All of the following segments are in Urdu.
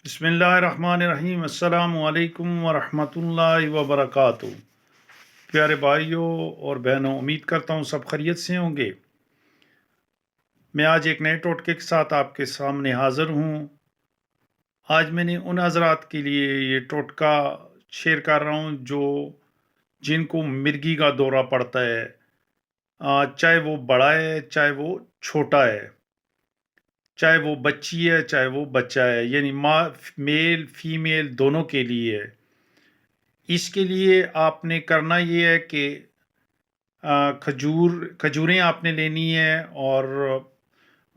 بسم اللہ الرحمن الرحیم۔ السلام علیکم ورحمۃ اللہ وبرکاتہ۔ پیارے بھائیوں اور بہنوں، امید کرتا ہوں سب خیریت سے ہوں گے۔ میں آج ایک نئے ٹوٹکے کے ساتھ آپ کے سامنے حاضر ہوں۔ آج میں نے ان حضرات کے لیے یہ ٹوٹکا شیئر کر رہا ہوں جن کو مرگی کا دورہ پڑتا ہے، چاہے وہ بڑا ہے چاہے وہ چھوٹا ہے، چاہے وہ بچی ہے چاہے وہ بچہ ہے، یعنی میل فیمیل دونوں کے لیے ہے۔ اس کے لیے آپ نے کرنا یہ ہے کہ کھجوریں آپ نے لینی ہے اور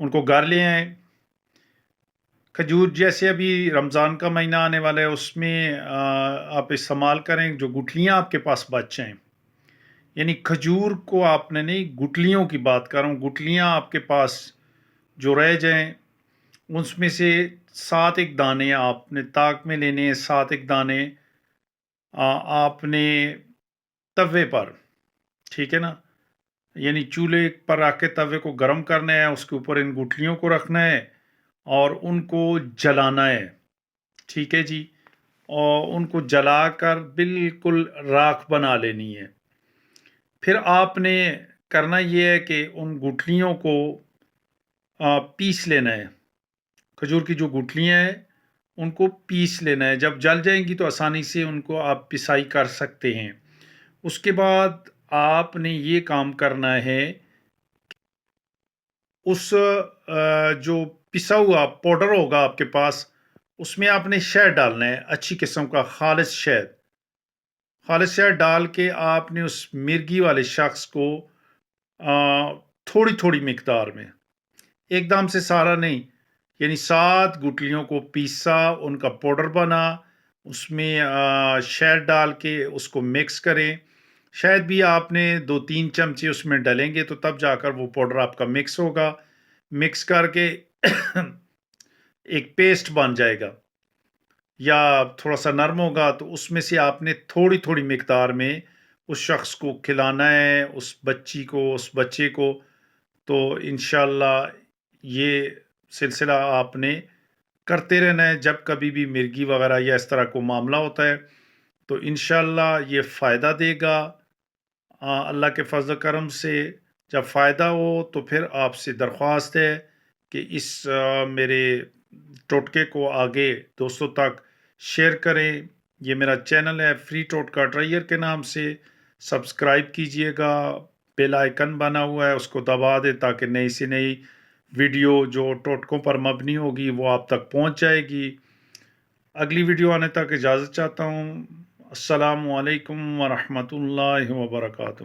ان کو گھر لے آئیں۔ کھجور جیسے ابھی رمضان کا مہینہ آنے والا ہے، اس میں آپ استعمال کریں جو گٹلیاں آپ کے پاس بچ جائیں، یعنی کھجور کو آپ نے نہیں، گٹلیوں کی بات کر رہا ہوں، گٹلیاں آپ کے پاس جو رہ جائیں اس میں سے 7 ایک دانے آپ نے طاق میں لینے ہیں۔ 7 ایک دانے آپ نے توے پر، ٹھیک ہے نا، یعنی چولہے پر رکھ کے توے کو گرم کرنا ہے، اس کے اوپر ان گٹلیوں کو رکھنا ہے اور ان کو جلانا ہے، ٹھیک ہے جی، اور ان کو جلا کر بالکل راکھ بنا لینی ہے۔ پھر آپ نے کرنا یہ ہے کہ ان گٹلیوں کو پیس لینا ہے۔ کھجور کی جو گٹلیاں ہیں ان کو پیس لینا ہے، جب جل جائیں گی تو آسانی سے ان کو آپ پسائی کر سکتے ہیں۔ اس کے بعد آپ نے یہ کام کرنا ہے، اس جو پسا ہوا پاؤڈر ہوگا آپ کے پاس، اس میں آپ نے شہد ڈالنا ہے، اچھی قسم کا خالص شہد۔ خالص شہد ڈال کے آپ نے اس مرگی والے شخص کو تھوڑی تھوڑی مقدار میں، ایک دم سے سارا نہیں، یعنی 7 گٹلیوں کو پیسا، ان کا پاؤڈر بنا، اس میں شہد ڈال کے اس کو مکس کریں۔ شہد بھی آپ نے 2-3 چمچے اس میں ڈالیں گے تو تب جا کر وہ پاؤڈر آپ کا مکس ہوگا۔ مکس کر کے ایک پیسٹ بن جائے گا، یا تھوڑا سا نرم ہوگا تو اس میں سے آپ نے تھوڑی تھوڑی مقدار میں اس شخص کو کھلانا ہے، اس بچی کو، اس بچے کو۔ تو انشاءاللہ یہ سلسلہ آپ نے کرتے رہنا ہے، جب کبھی بھی مرگی وغیرہ یا اس طرح کو معاملہ ہوتا ہے تو انشاءاللہ یہ فائدہ دے گا۔ اللہ کے فضل و کرم سے جب فائدہ ہو تو پھر آپ سے درخواست ہے کہ اس میرے ٹوٹکے کو آگے دوستوں تک شیئر کریں۔ یہ میرا چینل ہے فری ٹوٹکا ٹرائیر کے نام سے، سبسکرائب کیجئے گا، بیل آئیکن بنا ہوا ہے اس کو دبا دیں تاکہ نئی سے نئی ویڈیو جو ٹوٹکوں پر مبنی ہوگی وہ آپ تک پہنچ جائے گی۔ اگلی ویڈیو آنے تک اجازت چاہتا ہوں۔ السلام علیکم ورحمۃ اللہ وبرکاتہ۔